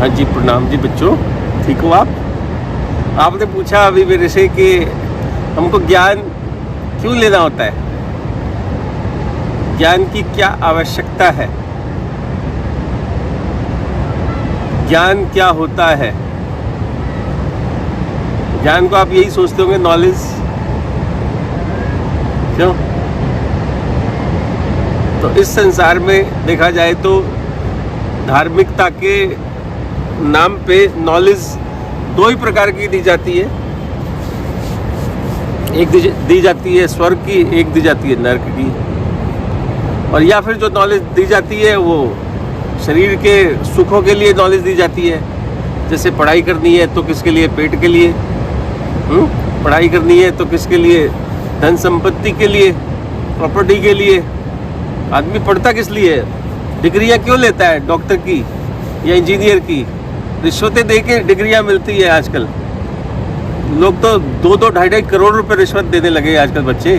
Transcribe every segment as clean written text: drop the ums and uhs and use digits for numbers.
हाँ जी, प्रणाम जी बच्चों, ठीक हो आप? आपने पूछा अभी मेरे से कि हमको ज्ञान क्यों लेना होता है, ज्ञान की क्या आवश्यकता है, ज्ञान क्या होता है। ज्ञान को आप यही सोचते होंगे नॉलेज, क्यों? तो इस संसार में देखा जाए तो धार्मिकता के नाम पे नॉलेज दो ही प्रकार की दी जाती है। एक दी जाती है स्वर्ग की, एक दी जाती है नरक की। और या फिर जो नॉलेज दी जाती है वो शरीर के सुखों के लिए नॉलेज दी जाती है। जैसे पढ़ाई करनी है तो किसके लिए? पेट के लिए। पढ़ाई करनी है तो किसके लिए? धन संपत्ति के लिए, प्रॉपर्टी के लिए। आदमी पढ़ता किस लिए? डिग्रियां क्यों लेता है? डॉक्टर की या इंजीनियर की रिश्वतें दे के डिग्रियां मिलती है आजकल। लोग तो 2-2, 2.5 करोड़ रुपए रिश्वत देने लगे आजकल बच्चे,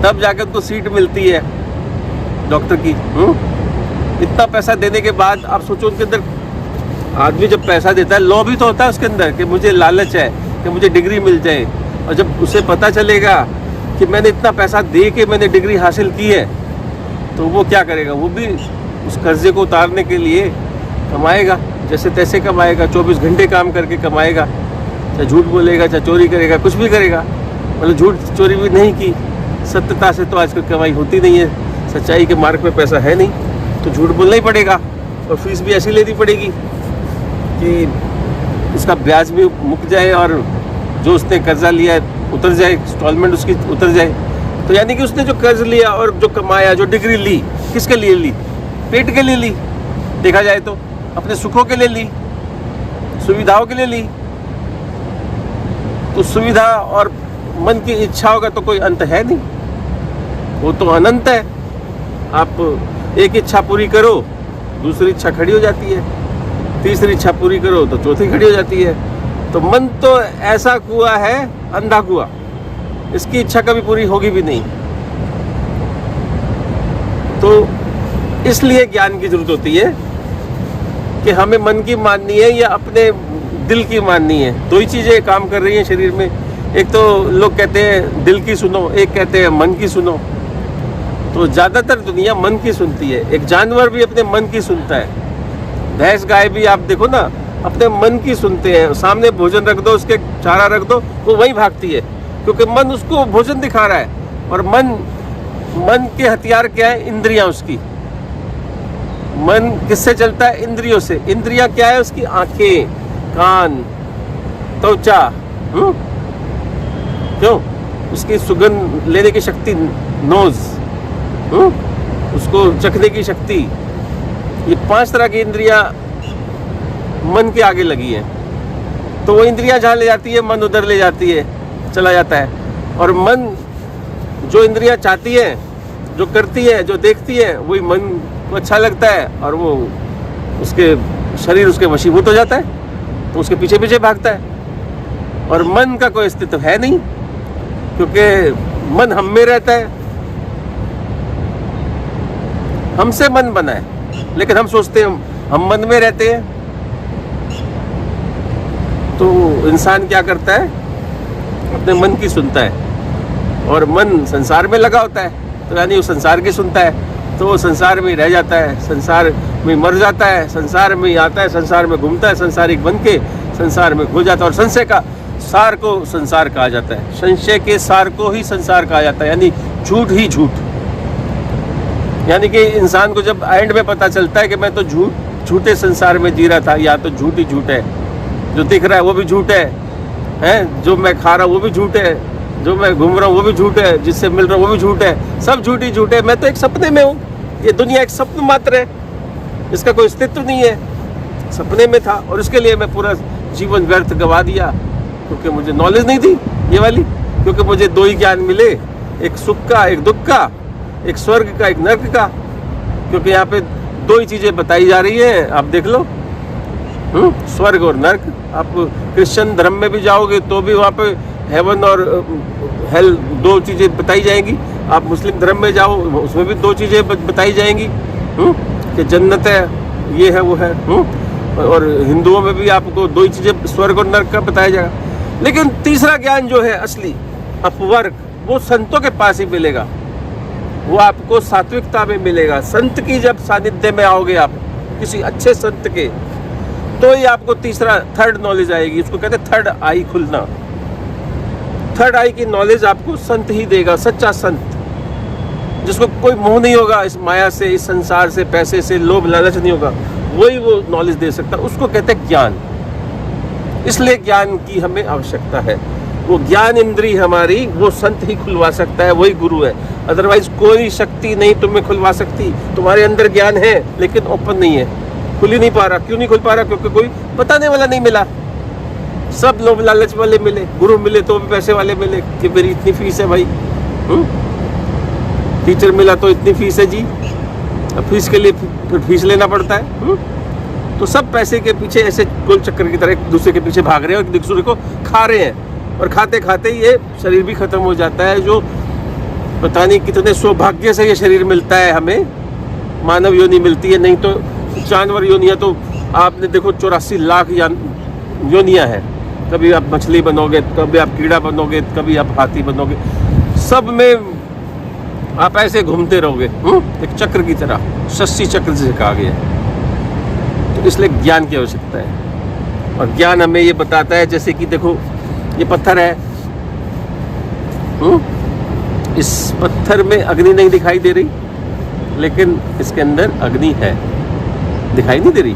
तब जाकर उनको सीट मिलती है डॉक्टर की। इतना पैसा देने के बाद आप सोचो, उनके अंदर आदमी जब पैसा देता है, लॉ भी तो होता है उसके अंदर कि मुझे लालच है कि मुझे डिग्री मिल जाए। और जब उसे पता चलेगा कि मैंने इतना पैसा दे के मैंने डिग्री हासिल की है, तो वो क्या करेगा? वो भी उस कर्जे को उतारने के लिए कमाएगा, जैसे तैसे कमाएगा, 24 घंटे काम करके कमाएगा। चाहे झूठ बोलेगा, चाहे चोरी करेगा, कुछ भी करेगा। मतलब झूठ चोरी भी नहीं की, सत्यता से तो आजकल कमाई होती नहीं है। सच्चाई के मार्ग में पैसा है नहीं, तो झूठ बोलना ही पड़ेगा। और फीस भी ऐसी लेनी पड़ेगी कि उसका ब्याज भी मुक जाए और जो उसने कर्जा लिया है उतर जाए, इंस्टॉलमेंट उसकी उतर जाए। तो यानी कि उसने जो कर्ज लिया और जो कमाया, जो डिग्री ली, किसके लिए ली? पेट के लिए ली। देखा जाए तो अपने सुखों के लिए ली, सुविधाओं के लिए ली। तो सुविधा और मन की इच्छाओं का तो कोई अंत है नहीं, वो तो अनंत है। आप एक इच्छा पूरी करो, दूसरी इच्छा खड़ी हो जाती है, तीसरी इच्छा पूरी करो तो चौथी खड़ी हो जाती है। तो मन तो ऐसा कुआं है, अंधा कुआं, इसकी इच्छा कभी पूरी होगी भी नहीं। तो इसलिए ज्ञान की जरूरत होती है कि हमें मन की माननी है या अपने दिल की माननी है। दो ही चीज़ें काम कर रही हैं शरीर में। एक तो लोग कहते हैं दिल की सुनो, एक कहते हैं मन की सुनो। तो ज़्यादातर दुनिया मन की सुनती है। एक जानवर भी अपने मन की सुनता है। भैंस गाय भी आप देखो ना, अपने मन की सुनते हैं। सामने भोजन रख दो, उसके चारा रख दो, वो वहीं भागती है, क्योंकि मन उसको भोजन दिखा रहा है। और मन के हथियार क्या है? इंद्रियां उसकी। मन किससे चलता है? इंद्रियों से। इंद्रियां क्या है उसकी? आंखें, कान, त्वचा। क्यों? उसकी सुगंध लेने की शक्ति, नोज, उसको चखने की शक्ति। ये 5 तरह की इंद्रियां मन के आगे लगी हैं। तो वो इंद्रियां जहाँ ले जाती है, मन उधर ले जाती है, चला जाता है। और मन जो इंद्रियां चाहती है, जो करती है, जो देखती है, वही मन को अच्छा लगता है और वो उसके शरीर उसके वशीभूत हो जाता है, तो उसके पीछे पीछे भागता है। और मन का कोई अस्तित्व है नहीं, क्योंकि मन हम में रहता है। हमसे मन बना है, लेकिन हम सोचते हैं हम मन में रहते हैं। तो इंसान क्या करता है? अपने मन की सुनता है। और मन संसार में लगा होता है, तो यानी वो संसार की सुनता है, तो वो संसार में रह जाता है, संसार में मर जाता है, संसार में आता है, संसार में घूमता है, संसारिक बन के संसार में खो जाता है। और संशय का सार को संसार कहा जाता है, संशय के सार को ही संसार कहा जाता है, यानी झूठ ही झूठ। यानी कि इंसान को जब एंड में पता चलता है कि मैं तो झूठे संसार में जी रहा था, या तो झूठ ही झूठ है, जो दिख रहा है वो भी झूठ है, जो मैं खा रहा हूँ वो भी झूठ है, जो मैं घूम रहा हूँ वो भी झूठ है, जिससे मिल रहा हूँ वो भी झूठ है, सब झूठ ही झूठ है। मैं तो एक सपने में हूँ, ये दुनिया एक स्वप्न मात्र है, इसका कोई अस्तित्व नहीं है, सपने में था। और इसके लिए मैं पूरा जीवन व्यर्थ गवा दिया, क्योंकि मुझे नॉलेज नहीं थी ये वाली। क्योंकि मुझे दो ही ज्ञान मिले, एक सुख का, एक दुख का, एक स्वर्ग का, एक नर्क का। क्योंकि यहाँ पे दो ही चीज़ें बताई जा रही हैं, आप देख लो, स्वर्ग और नर्क। आप क्रिश्चियन धर्म में भी जाओगे तो भी वहाँ पे हेवन और हेल दो चीज़ें बताई जाएंगी। आप मुस्लिम धर्म में जाओ, उसमें भी दो चीज़ें बताई जाएंगी कि जन्नत है, ये है, वो है। और हिंदुओं में भी आपको दो ही चीज़ें स्वर्ग और नरक का बताया जाएगा। लेकिन तीसरा ज्ञान जो है असली अपवर्ग, वो संतों के पास ही मिलेगा, वो आपको सात्विकता में मिलेगा। संत की जब सानिध्य में आओगे आप, किसी अच्छे संत के, तो ही आपको तीसरा थर्ड नॉलेज आएगी। उसको कहते हैं थर्ड आई खुलना। थर्ड आई की नॉलेज आपको संत ही देगा, सच्चा संत जिसको कोई मोह नहीं होगा इस माया से, इस संसार से, पैसे से, लोभ लालच नहीं होगा, वही वो नॉलेज दे सकता है। उसको कहते हैं ज्ञान। इसलिए ज्ञान की हमें आवश्यकता है। वो ज्ञान इंद्री हमारी वो संत ही खुलवा सकता है, वही गुरु है। अदरवाइज कोई शक्ति नहीं तुम्हें खुलवा सकती। तुम्हारे अंदर ज्ञान है लेकिन ओपन नहीं है, खुल ही नहीं पा रहा। क्यों नहीं खुल पा रहा? क्योंकि कोई बताने वाला नहीं मिला। सब लोभ लालच वाले मिले, गुरु मिले तो भी पैसे वाले मिले कि मेरी इतनी फीस है भाई, टीचर मिला तो इतनी फीस है जी, अब फीस के लिए फिर फीस लेना पड़ता है। तो सब पैसे के पीछे ऐसे गोल चक्कर की तरह एक दूसरे के पीछे भाग रहे हैं और एक दूसरे को खा रहे हैं, और खाते खाते ये शरीर भी खत्म हो जाता है। जो पता नहीं कितने सौभाग्य से ये शरीर मिलता है हमें, मानव योनि मिलती है, नहीं तो जानवर योनियाँ तो आपने देखो 84 लाख योनियाँ हैं। कभी आप मछली बनोगे, कभी आप कीड़ा बनोगे, कभी आप हाथी बनोगे, सब में आप ऐसे घूमते रहोगे एक चक्र की तरह, शशि चक्र जिसे कहा गया। तो इसलिए ज्ञान की आवश्यकता है। और ज्ञान हमें ये बताता है, जैसे कि देखो ये पत्थर है, इस पत्थर में अग्नि नहीं दिखाई दे रही, लेकिन इसके अंदर अग्नि है, दिखाई नहीं दे रही।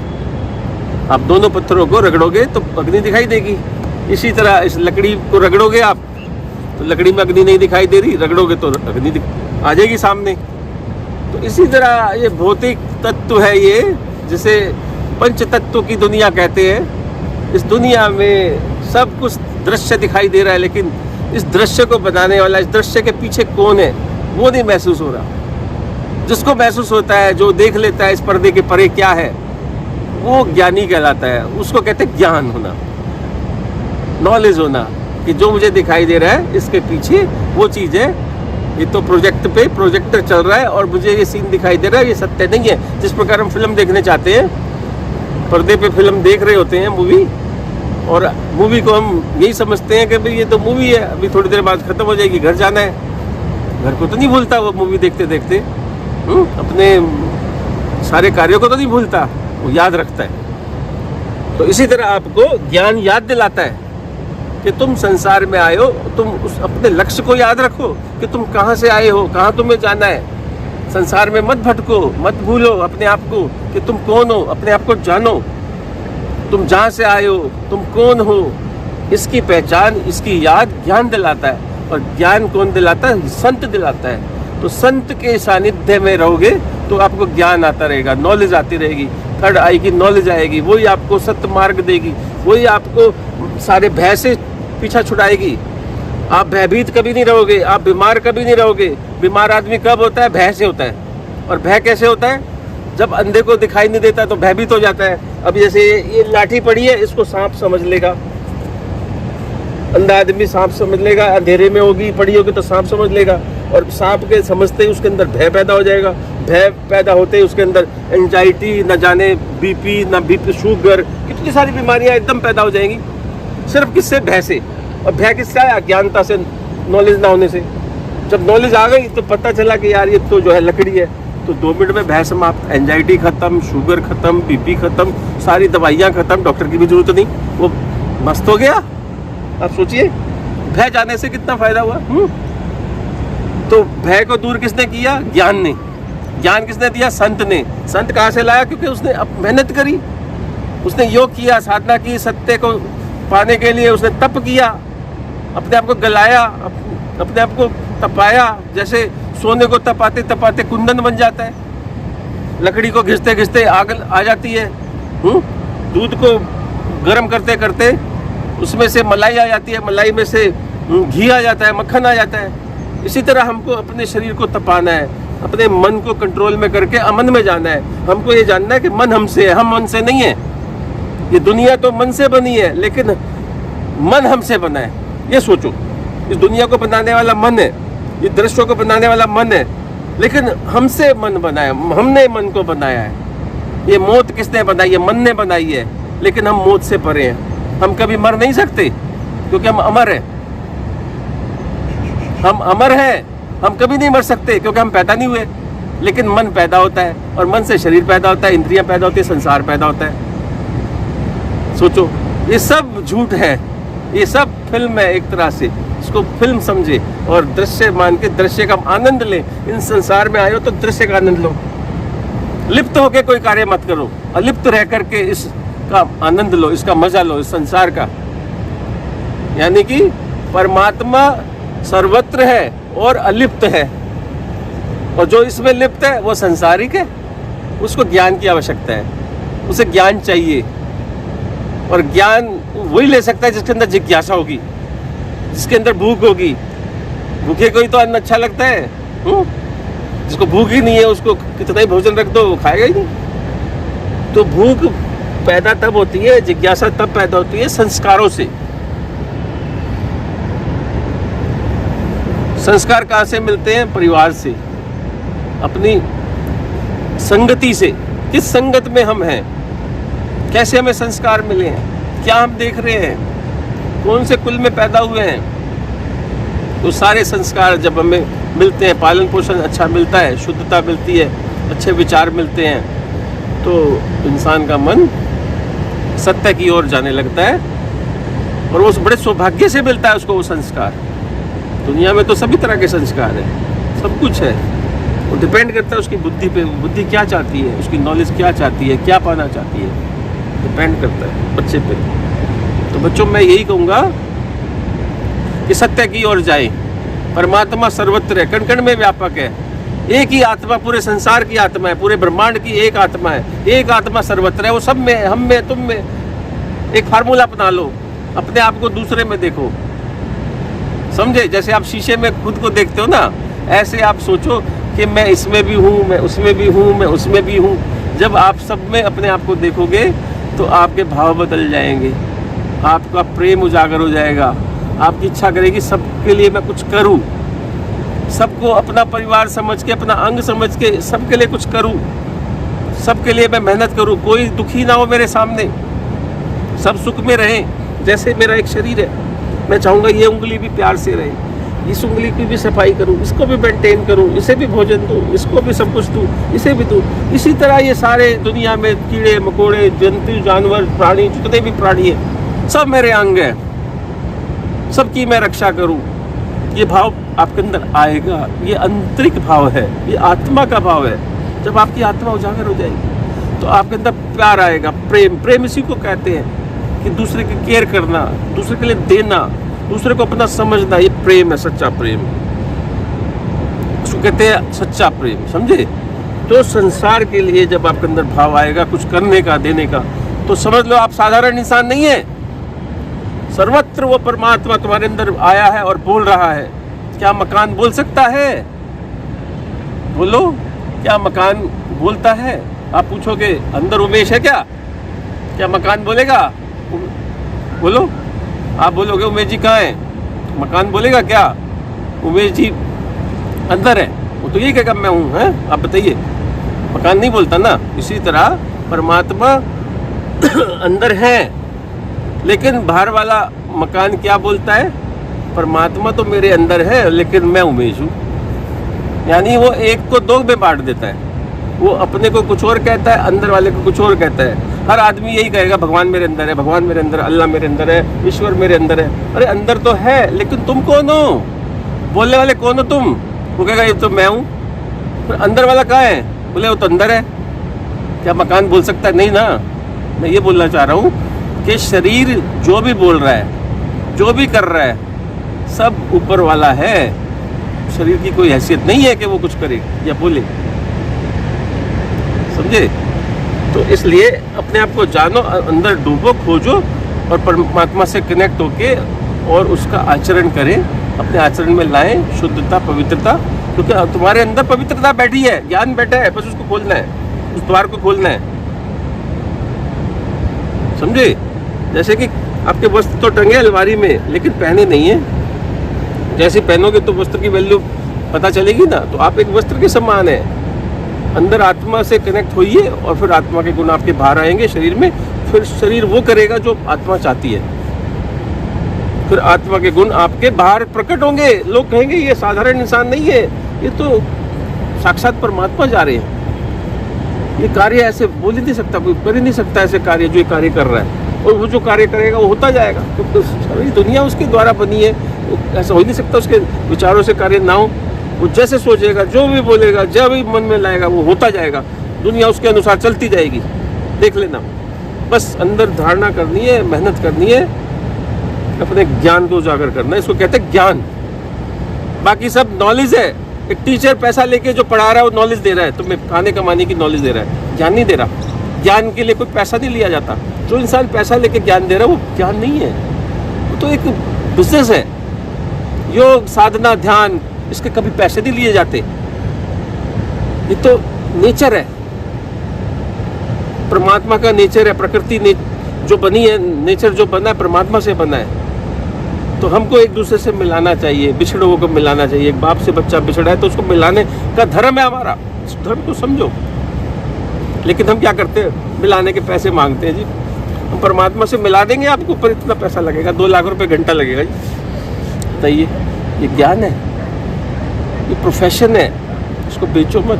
आप दोनों पत्थरों को रगड़ोगे तो अग्नि दिखाई देगी। इसी तरह इस लकड़ी को रगड़ोगे आप तो लकड़ी में अग्नि नहीं दिखाई दे रही, रगड़ोगे तो अग्नि आ जाएगी सामने। तो इसी तरह ये भौतिक तत्व है, ये जिसे पंच तत्व की दुनिया कहते हैं। इस दुनिया में सब कुछ दृश्य दिखाई दे रहा है, लेकिन इस दृश्य को बनाने वाला, इस दृश्य के पीछे कौन है, वो नहीं महसूस हो रहा। जिसको महसूस होता है, जो देख लेता है इस पर्दे के परे क्या है, वो ज्ञानी कहलाता है। उसको कहते हैं ज्ञान होना, नॉलेज होना, कि जो मुझे दिखाई दे रहा है इसके पीछे वो चीज़ है। ये तो प्रोजेक्ट पे प्रोजेक्टर चल रहा है और मुझे ये सीन दिखाई दे रहा है, ये सत्य नहीं है। जिस प्रकार हम फिल्म देखने चाहते हैं, पर्दे पे फिल्म देख रहे होते हैं मूवी, और मूवी को हम यही समझते हैं कि भाई ये तो मूवी है, अभी थोड़ी देर बाद ख़त्म हो जाएगी, घर जाना है। घर को तो नहीं भूलता वो मूवी देखते देखते, अपने सारे कार्यों को तो नहीं भूलता, वो याद रखता है। तो इसी तरह आपको ज्ञान याद दिलाता है कि तुम संसार में आए हो, तुम उस अपने लक्ष्य को याद रखो कि तुम कहाँ से आए हो, कहाँ तुम्हें जाना है। संसार में मत भटको, मत भूलो अपने आप को कि तुम कौन हो, अपने आप को जानो। तुम जहाँ से आए हो, तुम कौन हो, इसकी पहचान, इसकी याद ज्ञान दिलाता है। और ज्ञान कौन दिलाता है? संत दिलाता है। तो संत के सानिध्य में रहोगे तो आपको ज्ञान आता रहेगा, नॉलेज आती रहेगी, थर्ड आई की नॉलेज आएगी, वही आपको सत्य मार्ग देगी, वही आपको सारे भय से पीछा छुड़ाएगी। आप भयभीत कभी नहीं रहोगे, आप बीमार कभी नहीं रहोगे। बीमार आदमी कब होता है? भय से होता है। और भय कैसे होता है? जब अंधे को दिखाई नहीं देता तो भयभीत हो जाता है। अब जैसे ये लाठी पड़ी है, इसको सांप समझ लेगा, अंधा आदमी सांप समझ लेगा, अंधेरे में होगी पड़ी होगी तो सांप समझ लेगा, और सांप के समझते ही उसके अंदर भय पैदा हो जाएगा। भय पैदा होते ही उसके अंदर एंजाइटी, न जाने बीपी, शुगर, कितनी सारी बीमारियां एकदम पैदा हो जाएंगी, सिर्फ किससे? भय से। और भय किससे आया? अज्ञानता से, नॉलेज ना होने से। जब नॉलेज आ गई तो पता चला कि यार ये तो जो है लकड़ी है, तो 2 मिनट में भय समाप्त, एंजाइटी खत्म, शुगर खत्म, बीपी खत्म, सारी दवाइयाँ खत्म, डॉक्टर की भी जरूरत नहीं, वो मस्त हो गया। आप सोचिए भय जाने से कितना फायदा हुआ। तो भय को दूर किसने किया? ज्ञान ने। ज्ञान किसने दिया? संत ने। संत कहाँ से लाया? क्योंकि उसने मेहनत करी, उसने योग किया, साधना की, सत्य को पाने के लिए उसने तप किया, अपने आप को गलाया, अपने आप को तपाया। जैसे सोने को तपाते तपाते कुंदन बन जाता है, लकड़ी को घिसते घिसते आग आ जाती है, दूध को गर्म करते करते उसमें से मलाई आ जाती है, मलाई में से घी आ जाता है, मक्खन आ जाता है। इसी तरह हमको अपने शरीर को तपाना है, अपने मन को कंट्रोल में करके अमन में जाना है। हमको ये जानना है कि मन हमसे है, हम मन से नहीं है। ये दुनिया तो मन से बनी है, लेकिन मन हमसे बना है। ये सोचो, इस दुनिया को बनाने वाला मन है, ये दृश्यों को बनाने वाला मन है, लेकिन हमसे मन बना है, हमने मन को बनाया है। ये मौत किसने बनाई है? मन ने बनाई है। लेकिन हम मौत से परे हैं, हम कभी मर नहीं सकते क्योंकि हम अमर हैं। हम अमर हैं, हम कभी नहीं मर सकते क्योंकि हम पैदा नहीं हुए। लेकिन मन पैदा होता है और मन से शरीर पैदा होता है, इंद्रियां पैदा होती है, संसार पैदा होता है। सोचो, ये सब झूठ है, ये सब फिल्म है एक तरह से। इसको फिल्म समझे और दृश्य मान के दृश्य का आनंद ले। इन संसार में आए हो तो दृश्य का आनंद लो, लिप्त होके कोई कार्य मत करो, अलिप्त रह करके इसका आनंद लो, इसका मजा लो, इस संसार का। यानी कि परमात्मा सर्वत्र है और अलिप्त है, और जो इसमें लिप्त है वो संसारिक है। उसको ज्ञान की आवश्यकता है, उसे ज्ञान चाहिए, और ज्ञान वही ले सकता है जिसके अंदर जिज्ञासा होगी, जिसके अंदर भूख होगी। भूखे कोई तो अन्न अच्छा लगता है? जिसको भूख ही नहीं है उसको कितना ही भोजन रख दो वो खाएगा ही नहीं। तो भूख पैदा तब होती है, जिज्ञासा तब पैदा होती है संस्कारों से। संस्कार कहाँ से मिलते हैं? परिवार से, अपनी संगति से। किस संगत में हम हैं, कैसे हमें संस्कार मिले हैं, क्या हम देख रहे हैं, कौन से कुल में पैदा हुए हैं। तो सारे संस्कार जब हमें मिलते हैं, पालन पोषण अच्छा मिलता है, शुद्धता मिलती है, अच्छे विचार मिलते हैं, तो इंसान का मन सत्य की ओर जाने लगता है, और वो बड़े सौभाग्य से मिलता है उसको वो संस्कार। दुनिया में तो सभी तरह के संस्कार हैं, सब कुछ है, वो डिपेंड करता है उसकी बुद्धि पे। बुद्धि क्या चाहती है, उसकी नॉलेज क्या चाहती है, क्या पाना चाहती है, डिपेंड करता है बच्चे पे। तो बच्चों मैं यही कहूँगा कि सत्य की ओर जाए। परमात्मा सर्वत्र है, कण कण में व्यापक है। एक ही आत्मा पूरे संसार की आत्मा है, पूरे ब्रह्मांड की एक आत्मा है, एक आत्मा सर्वत्र है। वो सब में, हम में, तुम में। एक फार्मूला अपना लो, अपने आप को दूसरे में देखो, समझे? जैसे आप शीशे में खुद को देखते हो ना, ऐसे आप सोचो कि मैं इसमें भी हूँ, मैं उसमें भी हूँ, मैं उसमें भी हूँ। जब आप सब में अपने आप को देखोगे तो आपके भाव बदल जाएंगे, आपका प्रेम उजागर हो जाएगा, आपकी इच्छा करेगी सबके लिए मैं कुछ करूं, सबको अपना परिवार समझ के, अपना अंग समझ के सबके लिए कुछ करूं, सबके लिए मैं मेहनत करूं, कोई दुखी ना हो मेरे सामने, सब सुख में रहें। जैसे मेरा एक शरीर है, मैं चाहूँगा ये उंगली भी प्यार से रहे, इस उंगली की भी सफाई करूँ, इसको भी मेंटेन करूँ, इसे भी भोजन दूँ, इसको भी सब कुछ दूँ, इसे भी दूँ। इसी तरह ये सारे दुनिया में कीड़े मकोड़े, जंतु, जानवर, प्राणी, जितने भी प्राणी हैं, सब मेरे अंग हैं, सबकी मैं रक्षा करूँ। ये भाव आपके अंदर आएगा, ये आंतरिक भाव है, ये आत्मा का भाव है। जब आपकी आत्मा उजागर हो जाएगी तो आपके अंदर प्यार आएगा, प्रेम। प्रेम इसी को कहते हैं कि दूसरे की केयर करना, दूसरे के लिए देना, दूसरे को अपना समझना, ये प्रेम है, सच्चा प्रेम। उसको कहते हैं सच्चा प्रेम, समझे? तो संसार के लिए जब आपके अंदर भाव आएगा कुछ करने का, देने का, तो समझ लो आप साधारण इंसान नहीं है। सर्वत्र वो परमात्मा तुम्हारे अंदर आया है और बोल रहा है। क्या मकान बोल सकता है? बोलो, क्या मकान बोलता है? आप पूछोगे अंदर उमेश है क्या? क्या मकान बोलेगा? बोलो, आप बोलोगे उमेश जी कहाँ है? मकान बोलेगा क्या? उमेश जी अंदर है, वो तो ये कहेगा मैं हूँ, हैं? आप बताइए, मकान नहीं बोलता ना। इसी तरह परमात्मा अंदर है, लेकिन बाहर वाला मकान क्या बोलता है? परमात्मा तो मेरे अंदर है लेकिन मैं उमेश हूँ। यानी वो एक को दो में बांट देता है, वो अपने को कुछ और कहता है, अंदर वाले को कुछ और कहता है। हर आदमी यही कहेगा भगवान मेरे अंदर है, भगवान मेरे अंदर, अल्लाह मेरे अंदर है, ईश्वर मेरे अंदर है। अरे अंदर तो है, लेकिन तुम कौन हो? बोलने वाले कौन हो तुम? वो कहेगा ये तो मैं हूँ। फिर अंदर वाला कहाँ है? बोले वो तो अंदर है। क्या मकान बोल सकता है? नहीं ना। मैं ये बोलना चाह रहा हूँ कि शरीर जो भी बोल रहा है, जो भी कर रहा है, सब ऊपर वाला है। शरीर की कोई हैसियत नहीं है कि वो कुछ करे या बोले, समझे? तो इसलिए अपने आप को जानो, अंदर डूबो, खोजो और परमात्मा से कनेक्ट होके और उसका आचरण करें, अपने आचरण में लाएं शुद्धता, पवित्रता। क्योंकि तुम्हारे अंदर पवित्रता बैठी है, ज्ञान बैठा है, बस उसको खोलना है, उस द्वार को खोलना है, समझे? जैसे कि आपके वस्त्र तो टंगे अलमारी में लेकिन पहने नहीं है। जैसे पहनोगे तो वस्त्र की वैल्यू पता चलेगी ना। तो आप एक वस्त्र के समान है, अंदर आत्मा से कनेक्ट होइए और फिर आत्मा के गुण आपके बाहर आएंगे शरीर में। फिर शरीर वो करेगा जो आत्मा चाहती है। फिर आत्मा के गुण आपके बाहर प्रकट होंगे। लोग कहेंगे ये साधारण इंसान नहीं है, ये तो साक्षात परमात्मा जा रहे हैं। ये कार्य ऐसे बोल ही नहीं सकता, कोई कर ही नहीं सकता ऐसे कार्य जो ये कार्य कर रहा है। और वो जो कार्य करेगा वो होता जाएगा, क्योंकि सारी दुनिया उसके द्वारा बनी है। ऐसा हो ही नहीं सकता उसके विचारों से कार्य ना हो। वो जैसे सोचेगा, जो भी बोलेगा, जब भी मन में लाएगा, वो होता जाएगा। दुनिया उसके अनुसार चलती जाएगी। देख लेना, बस अंदर धारणा करनी है, मेहनत करनी है, अपने ज्ञान को उजागर करना है। इसको कहते हैं ज्ञान। बाकी सब नॉलेज है। एक टीचर पैसा लेके जो पढ़ा रहा है वो नॉलेज दे रहा है, तुम्हें खाने कमाने की नॉलेज दे रहा है, ज्ञान नहीं दे रहा। ज्ञान के लिए कोई पैसा नहीं लिया जाता। जो इंसान पैसा लेके ज्ञान दे रहा है वो ज्ञान नहीं है, वो तो एक बिजनेस है। योग, साधना, ध्यान, इसके कभी पैसे नहीं लिए जाते। ये तो नेचर है, परमात्मा का नेचर है। प्रकृति जो बनी है, नेचर जो बना है परमात्मा से बना है। तो हमको एक दूसरे से मिलाना चाहिए, बिछड़े हुए को मिलाना चाहिए। एक बाप से बच्चा बिछड़ा है तो उसको मिलाने का धर्म है हमारा, उस धर्म को समझो। लेकिन हम क्या करते हैं, मिलाने के पैसे मांगते हैं जी। हम परमात्मा से मिला देंगे आपको, पर इतना पैसा लगेगा, 2 लाख रुपए घंटा लगेगा जी। बताइए, ये ज्ञान है, ये प्रोफेशन है, इसको बेचो मत।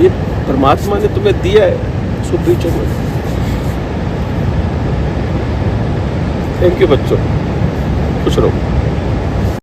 ये परमात्मा ने तुम्हें दिया है, इसको बेचो मत। थैंक यू बच्चों, खुश रहो।